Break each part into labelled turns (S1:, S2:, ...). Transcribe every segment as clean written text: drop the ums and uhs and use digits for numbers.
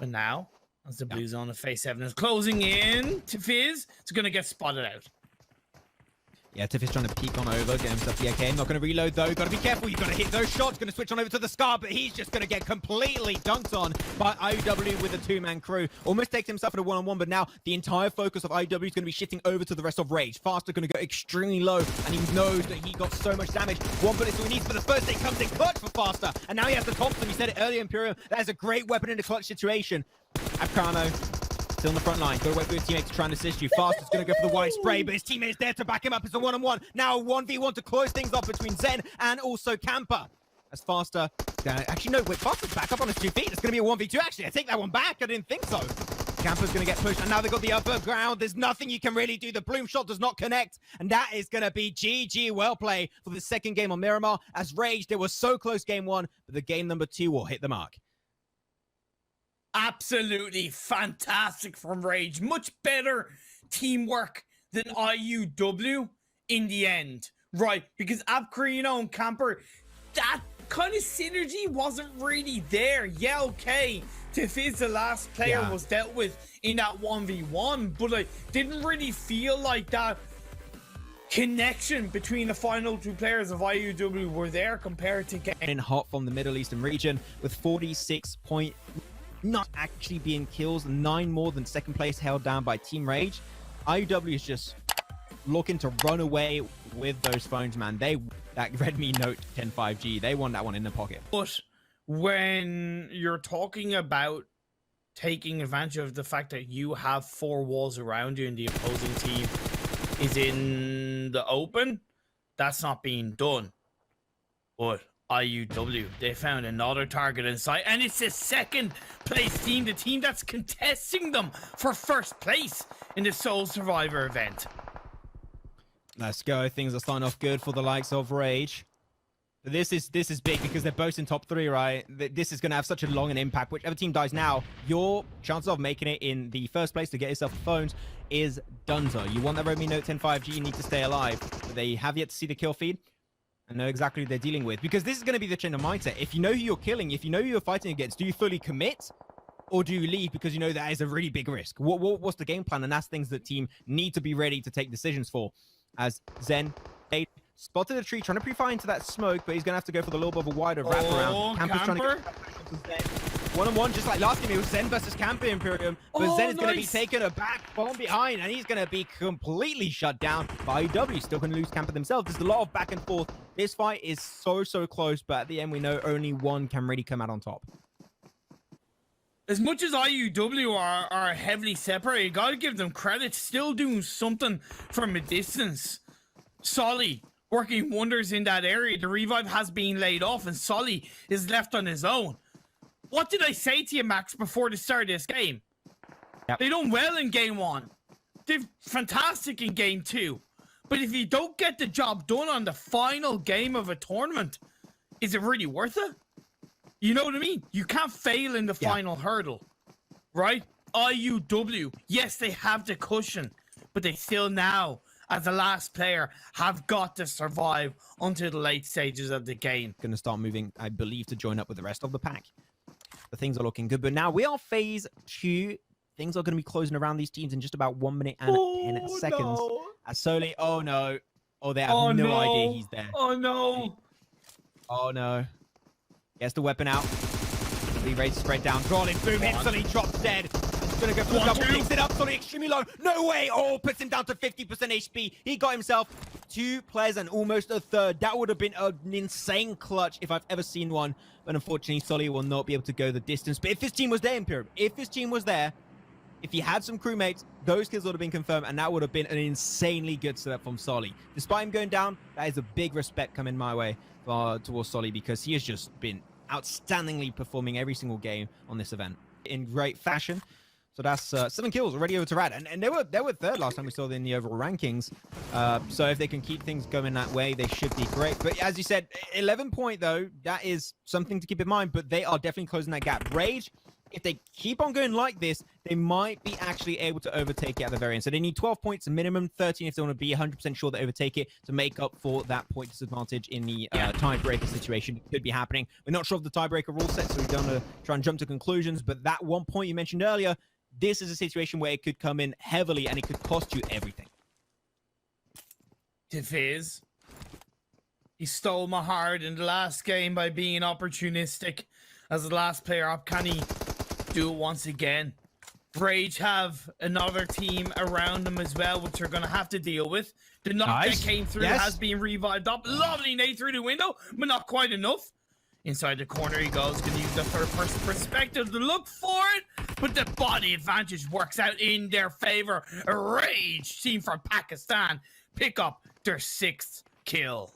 S1: But now, as the blue zone of phase 7 is closing in to Fizz, it's going to get spotted out.
S2: Yeah, Tiff is trying to peek on over, get himself the AK. Not going to reload, though. Got to be careful. You've got to hit those shots. Going to switch on over to the Scar, but he's just going to get completely dunked on by IW with a two-man crew. Almost takes himself in a one-on-one, but now the entire focus of IW is going to be shifting over to the rest of Rage. Faster going to go extremely low, and he knows that he got so much damage. One bullet so he needs, but the first hit comes in clutch for Faster. And now he has the Thompson. He said it earlier, Imperium. That is a great weapon in a clutch situation. Afrano still on the front line. Got to wait for his teammate to try and assist you. Faster's going to go for the wide spray, but his teammate is there to back him up. It's a one-on-one. Now a 1v1 to close things off between Zen and also Camper. As Faster... actually, no, wait, Faster's back up on his 2 feet. It's going to be a 1v2, actually. I take that one back. I didn't think so. Camper's going to get pushed, and now they've got the upper ground. There's nothing you can really do. The Bloom shot does not connect, and that is going to be GG well play for the second game on Miramar. As Rage, they were so close game 1, but the game number 2 will hit the mark.
S1: Absolutely fantastic from Rage. Much better teamwork than IUW in the end. Right, because Abcarino and Camper, that kind of synergy wasn't really there. Yeah, okay. Tiff the last player was dealt with in that 1v1, but I didn't really feel like that connection between the final 2 players of IUW were there compared to
S2: getting hot from the Middle Eastern region with 46 points. Not actually being kills, 9 more than second place held down by Team Rage. IUW is just looking to run away with those phones, man. That Redmi Note 10 5G, they want that one in the pocket.
S1: But when you're talking about taking advantage of the fact that you have 4 walls around you and the opposing team is in the open, that's not being done. But IUW, they found another target in sight, and it's the second place team, the team that's contesting them for first place in the Soul Survivor event.
S2: Let's go. Things are starting off good for the likes of Rage. This is big because they're both in top 3, right? This is going to have such a long an impact. Whichever team dies now, your chances of making it in the first place to get yourself the phones is donezo. You want that Redmi Note 10 5G, you need to stay alive. But they have yet to see the kill feed and know exactly who they're dealing with, because this is going to be the change of mindset. If you know who you're killing, if you know who you're fighting against, do you fully commit or do you leave because you know that is a really big risk? What's the game plan? And that's things that team need to be ready to take decisions for. As Zen spotted a tree, trying to pre-fire into that smoke, but he's going to have to go for the little bit of a wider wraparound. Camper's trying to get one-on-one, just like last game. It was Zen versus Camper Imperium, but Zen is going to be taken aback from behind, and he's going to be completely shut down by IW. Still going to lose Camper themselves. There's a lot of back and forth. This fight is so close, but at the end, we know only one can really come out on top.
S1: As much as IUW are heavily separated, you got to give them credit. Still doing something from a distance. Solly working wonders in that area. The revive has been laid off, and Solly is left on his own. What did I say to you, Max, before the start of this game? Yep. They done well in game 1. They're fantastic in game 2. But if you don't get the job done on the final game of a tournament, is it really worth it? You know what I mean? You can't fail in the final hurdle, right? IUW, yes, they have the cushion, but they still now, as the last player, have got to survive until the late stages of the game.
S2: Going to start moving, I believe, to join up with the rest of the pack. The things are looking good, but now we are phase 2. Things are going to be closing around these teams in just about 1 minute and 10 seconds.
S1: No.
S2: As Soli, oh no. Oh, they have no idea he's there.
S1: Oh no.
S2: Oh no. Gets the weapon out. The race spread down. DRAWLIN, boom, instantly drops dead. He's gonna go for the double, picks it up, Soli extremely low. No way! Oh, puts him down to 50% HP. He got himself 2 players and almost a third. That would have been an insane clutch if I've ever seen one. But unfortunately, Soli will not be able to go the distance. But if his team was there, Imperium, if his team was there, if he had some crewmates, those kills would have been confirmed, and that would have been an insanely good setup from Soli. Despite him going down, that is a big respect coming my way towards Soli, because he has just been outstandingly performing every single game on this event in great fashion. So that's 7 kills already over to Rad, and they were third last time we saw them in the overall rankings. So if they can keep things going that way, they should be great. But as you said, 11 point though, that is something to keep in mind. But they are definitely closing that gap. Rage if they keep on going like this, they might be actually able to overtake it at the very end. So they need 12 points minimum, 13 if they want to be 100% sure they overtake it to make up for that point disadvantage in the tiebreaker situation. It could be happening. We're not sure of the tiebreaker rule set, so we don't want to try and jump to conclusions. But that one point you mentioned earlier, this is a situation where it could come in heavily and it could cost you everything.
S1: Tifiz, he stole my heart in the last game by being opportunistic as the last player up. Can he do it once again? Rage have another team around them as well, which they're going to have to deal with. The knock that came through has been revived up. Lovely nade through the window, but not quite enough. Inside the corner he goes, going to use the third-person perspective to look for it, but the body advantage works out in their favor. A Rage team from Pakistan pick up their 6th kill.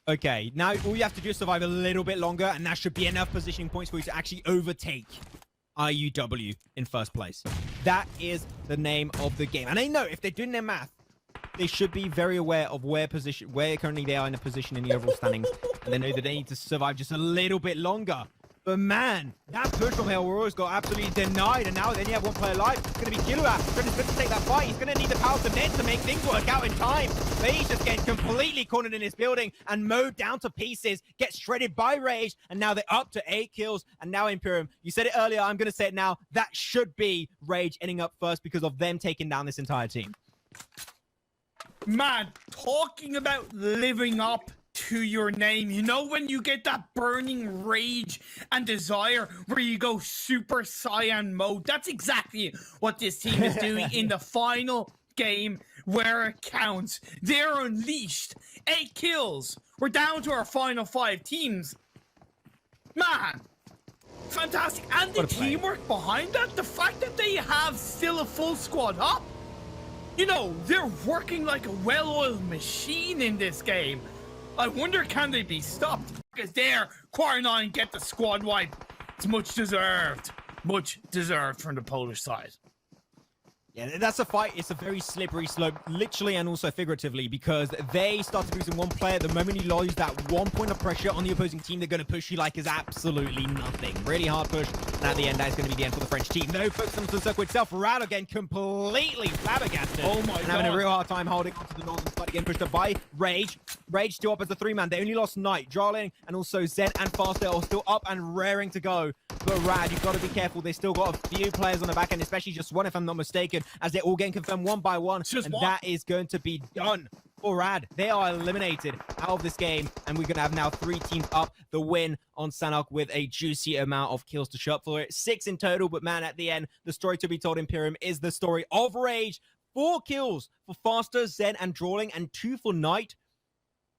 S2: Okay, now all you have to do is survive a little bit longer, and that should be enough positioning points for you to actually overtake IUW in first place. That is the name of the game. And they know if they're doing their math, they should be very aware of where currently they are in a position in the overall standings, and they know that they need to survive just a little bit longer. But man, that push from Hell Royals got absolutely denied, and now then you have one player alive. It's going to be Kilua. He's going to take that fight. He's going to need the power of the net to make things work out in time. But he's just getting completely cornered in his building and mowed down to pieces, gets shredded by Rage, and now they're up to 8 kills. And now Imperium, you said it earlier, I'm going to say it now, that should be Rage ending up first because of them taking down this entire team.
S1: Man, talking about living up to your name, you know when you get that burning rage and desire where you go Super Saiyan mode? That's exactly what this team is doing in the final game where it counts. They're unleashed. 8 kills. We're down to our final 5 teams. Man, fantastic. And the teamwork behind that, the fact that they have still a full squad up. You know, they're working like a well-oiled machine in this game. I wonder, can they be stopped? Because there, Quar 9 get the squad wipe. It's much deserved. Much deserved from the Polish side.
S2: Yeah, that's a fight. It's a very slippery slope, literally and also figuratively, because they start losing one player. The moment you lose that 1 point of pressure on the opposing team, they're going to push you like it's absolutely nothing. Really hard push. And at the end, that is going to be the end for the French team. No focus on the circle itself. Rad again, completely flabbergasted.
S1: Oh my God.
S2: And having a real hard time holding onto the northern side again, pushed up by Rage. Rage still up as the 3-man. They only lost Knight, DRAWLIN, and also ZENN and Faster are still up and raring to go. But Rad, you've got to be careful. They still got a few players on the back end, especially just one, if I'm not mistaken, as they're all getting confirmed one by one. And that is going to be done for Rad. They are eliminated out of this game, and we're going to have now 3 teams up. The win on Sanok with a juicy amount of kills to show up for it. 6 in total, but man, at the end, the story to be told, Imperium, is the story of Rage. 4 kills for Faster, ZENN, and DRAWLIN, and 2 for Knight.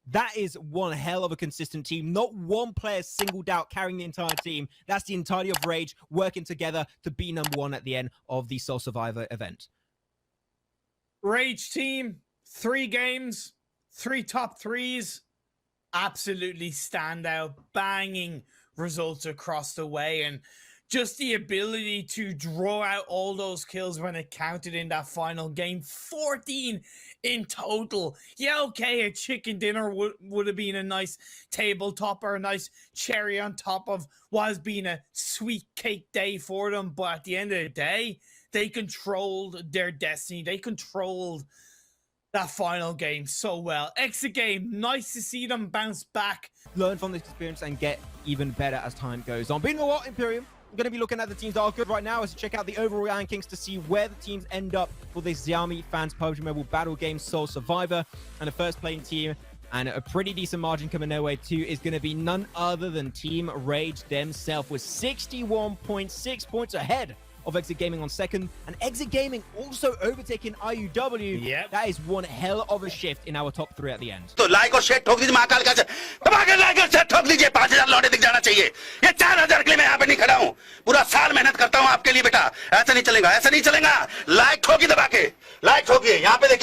S2: That is one hell of a consistent team. Not one player singled out carrying the entire team. That's the entirety of Rage working together to be number 1 at the end of the Sole Survivor event.
S1: Rage team, 3 games, 3 top 3s. Absolutely stand out, banging results across the way, and just the ability to draw out all those kills when it counted in that final game. 14 in total. Yeah, okay, a chicken dinner would have been a nice tabletop or a nice cherry on top of what has been a sweet cake day for them. But at the end of the day, they controlled their destiny. They controlled that final game so well. Exit game, nice to see them bounce back.
S2: Learn from this experience and get even better as time goes on. But you know what, Imperium? I'm going to be looking at the teams that are good right now as to check out the overall rankings to see where the teams end up for this Xiaomi Fans PUBG Mobile Battle Game Sole Survivor. And the first playing team, and a pretty decent margin coming their way too, is going to be none other than Team Rage themselves with 61.6 points ahead of Exit Gaming on second, and Exit Gaming also overtaking IUW.
S1: Yep.
S2: That is one hell of a shift in our top 3 at the end.
S3: तो like और share ठोक दीजिए महाकाल का दबाकर like और share ठोक दीजिए 5000 लौटे दिख जाना चाहिए ये 4000 के लिए मैं यहाँ पे नहीं खड़ा हूँ पूरा साल मेहनत करता हूँ आपके लिए बेटा ऐसा नहीं चलेगा लाइक ठोकी दबा के लाइक ठोकिए यहाँ पे देखिए